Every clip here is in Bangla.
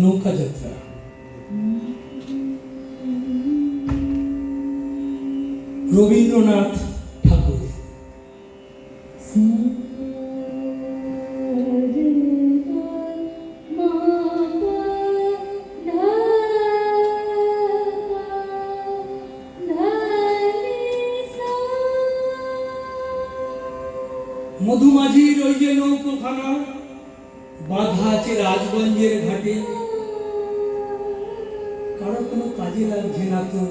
নৌকা যাত্রা। রবীন্দ্রনাথ ঠাকুর। মধুমাঝির ওই যে নৌকোখানা বাঁধা আছে রাজগঞ্জের ঘাটে, কারো কোনো কাজে লাগছে না তো,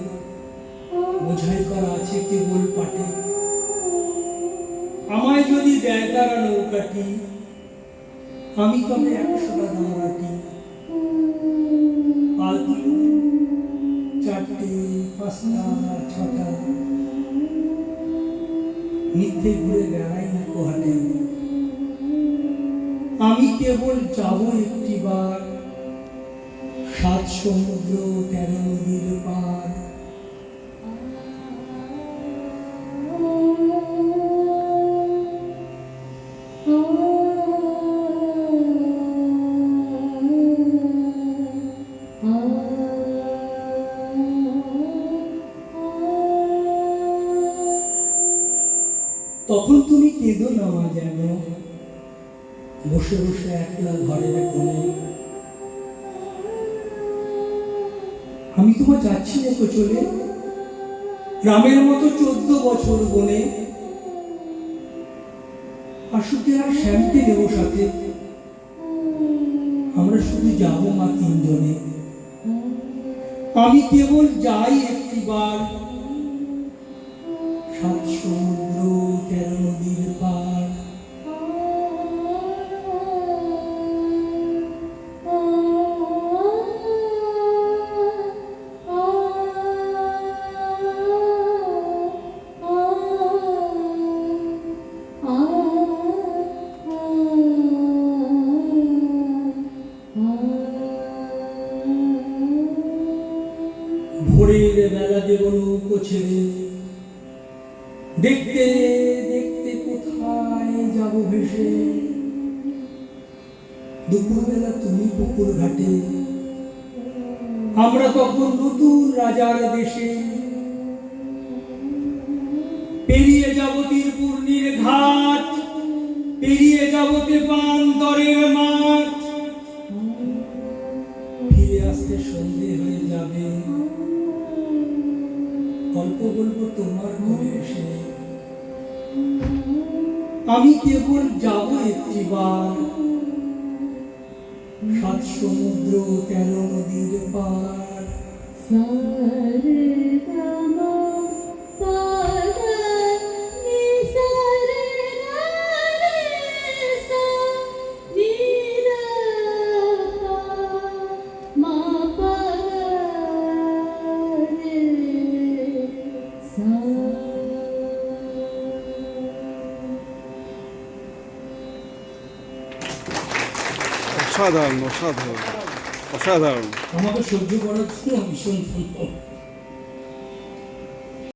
বোঝাই করা আছে কেবল পাটে। আমায় যদি দেয় তারা নৌকাটি, আমি তবে 100টা দাঁড়াটি। আজ 4টে 5টা 6টা মিথ্যে ঘুরে বেড়াই না কোহাটে। আমি কেবল যাব একটিবার 7 সমুদ্র 13 নদীর পার। তখন তুমি কেঁদো না মা, যেন বসে বসে একলা ঘরের কোণে। আমি তোমার যাচ্ছি দেখো চলে, রামের মতো 14 বছর বনে। আশুকে আর শ্যামকে নেব সাথে, আমরা শুধু যাবো মা 3 জনে। আমি কেবল যাই একটিবার 7 সমুদ্র 13 নদীর পার। ভোরের বেলা দেব নৌকো ছেড়ে, দেখতে দেখতে কোথায় যাব ভেসে। দুপুরবেলা তুমি পুকুর ঘাটে, আমরা তখন নতুন রাজার দেশে। পেরিয়ে যাব তীরপূর্ণির ঘাট, পেরিয়ে যাব তেপান্তরের মাঠ। ফিরে আসতে সন্ধে হয়ে যাবে, গল্প বলবো তোমার ঘরে এসে। আমি কেবল যাব একটিবার 7 সমুদ্র 13 নদীর পার। অসাধারণ অসাধারণ অসাধারণ। আমাকে সহ্য করার জন্য ভীষণ ধন্যবাদ।